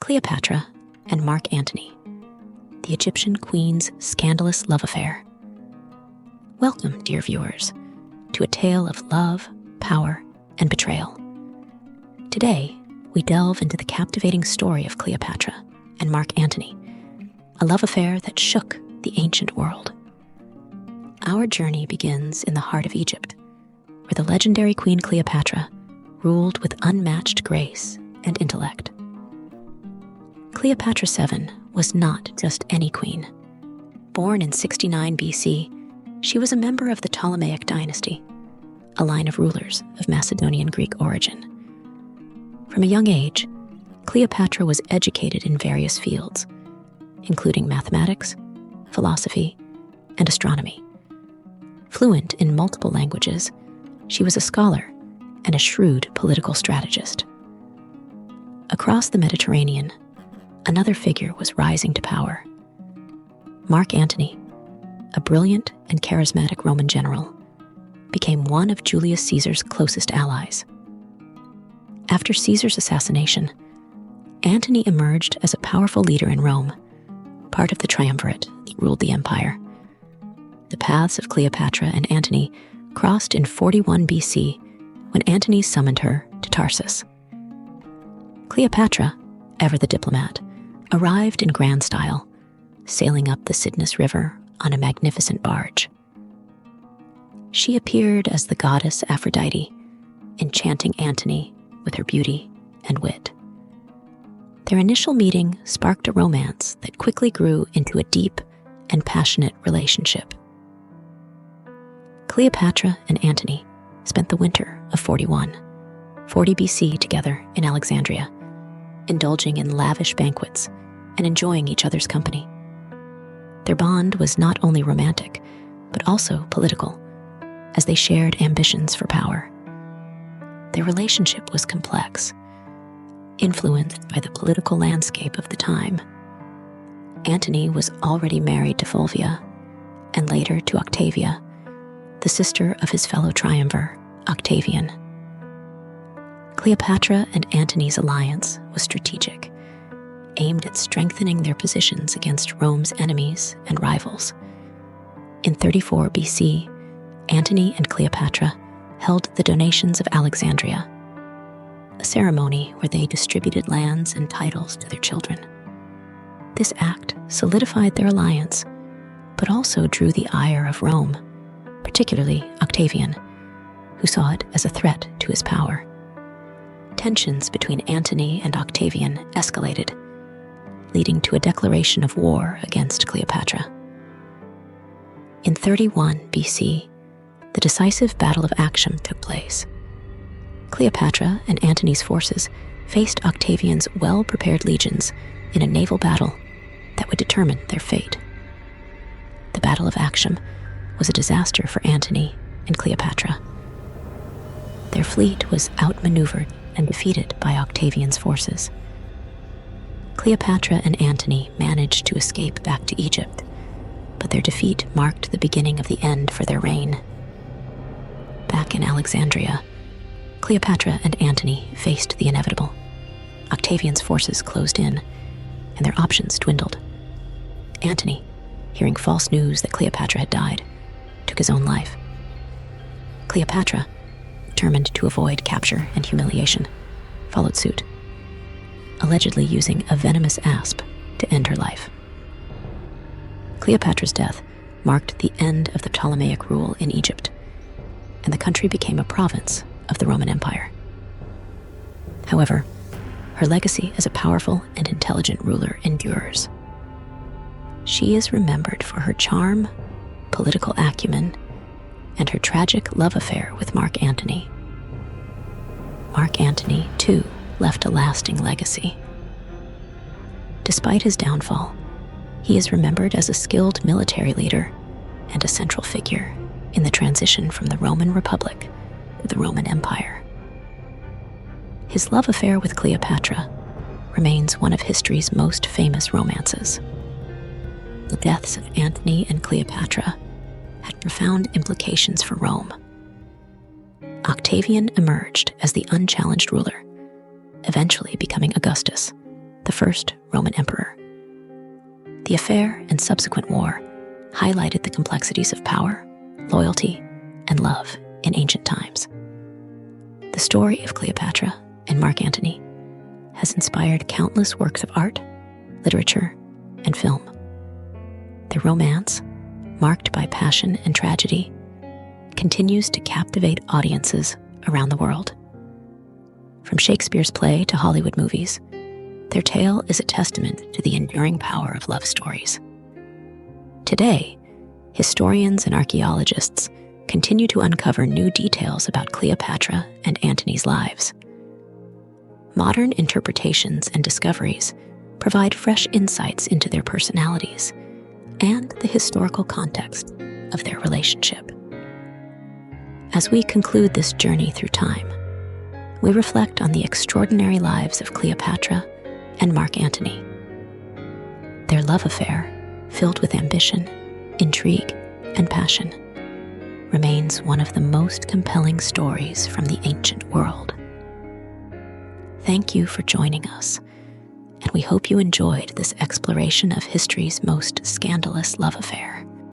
Cleopatra and Mark Antony, the Egyptian queen's scandalous love affair. Welcome, dear viewers, to a tale of love, power, and betrayal. Today, we delve into the captivating story of Cleopatra and Mark Antony, a love affair that shook the ancient world. Our journey begins in the heart of Egypt, where the legendary Queen Cleopatra ruled with unmatched grace and intellect. Cleopatra VII was not just any queen. Born in 69 BC, she was a member of the Ptolemaic dynasty, a line of rulers of Macedonian Greek origin. From a young age, Cleopatra was educated in various fields, including mathematics, philosophy, and astronomy. Fluent in multiple languages, she was a scholar and a shrewd political strategist. Across the Mediterranean, another figure was rising to power. Mark Antony, a brilliant and charismatic Roman general, became one of Julius Caesar's closest allies. After Caesar's assassination, Antony emerged as a powerful leader in Rome, part of the triumvirate that ruled the empire. The paths of Cleopatra and Antony crossed in 41 BC when Antony summoned her to Tarsus. Cleopatra, ever the diplomat, arrived in grand style, sailing up the Cydnus River on a magnificent barge. She appeared as the goddess Aphrodite, enchanting Antony with her beauty and wit. Their initial meeting sparked a romance that quickly grew into a deep and passionate relationship. Cleopatra and Antony spent the winter of 40 BC together in Alexandria, indulging in lavish banquets and enjoying each other's company. Their bond was not only romantic, but also political, as they shared ambitions for power. Their relationship was complex, influenced by the political landscape of the time. Antony was already married to Fulvia, and later to Octavia, the sister of his fellow triumvir, Octavian. Cleopatra and Antony's alliance was strategic, aimed at strengthening their positions against Rome's enemies and rivals. In 34 BC, Antony and Cleopatra held the Donations of Alexandria, a ceremony where they distributed lands and titles to their children. This act solidified their alliance, but also drew the ire of Rome, particularly Octavian, who saw it as a threat to his power. Tensions between Antony and Octavian escalated, leading to a declaration of war against Cleopatra. In 31 BC, the decisive Battle of Actium took place. Cleopatra and Antony's forces faced Octavian's well-prepared legions in a naval battle that would determine their fate. The Battle of Actium was a disaster for Antony and Cleopatra. Their fleet was outmaneuvered and defeated by Octavian's forces. Cleopatra and Antony managed to escape back to Egypt, but their defeat marked the beginning of the end for their reign. Back in Alexandria, Cleopatra and Antony faced the inevitable. Octavian's forces closed in, and their options dwindled. Antony, hearing false news that Cleopatra had died, took his own life. Cleopatra, determined to avoid capture and humiliation, followed suit, allegedly using a venomous asp to end her life. Cleopatra's death marked the end of the Ptolemaic rule in Egypt, and the country became a province of the Roman Empire. However, her legacy as a powerful and intelligent ruler endures. She is remembered for her charm, political acumen, and her tragic love affair with Mark Antony. Mark Antony, too, left a lasting legacy. Despite his downfall, he is remembered as a skilled military leader and a central figure in the transition from the Roman Republic to the Roman Empire. His love affair with Cleopatra remains one of history's most famous romances. The deaths of Antony and Cleopatra had profound implications for Rome. Octavian emerged as the unchallenged ruler, eventually becoming Augustus, the first Roman emperor. The affair and subsequent war highlighted the complexities of power, loyalty, and love in ancient times. The story of Cleopatra and Mark Antony has inspired countless works of art, literature, and film. Their romance, marked by passion and tragedy, continues to captivate audiences around the world. From Shakespeare's play to Hollywood movies, their tale is a testament to the enduring power of love stories. Today, historians and archaeologists continue to uncover new details about Cleopatra and Antony's lives. Modern interpretations and discoveries provide fresh insights into their personalities and the historical context of their relationship. As we conclude this journey through time, we reflect on the extraordinary lives of Cleopatra and Mark Antony. Their love affair, filled with ambition, intrigue, and passion, remains one of the most compelling stories from the ancient world. Thank you for joining us, and we hope you enjoyed this exploration of history's most scandalous love affair.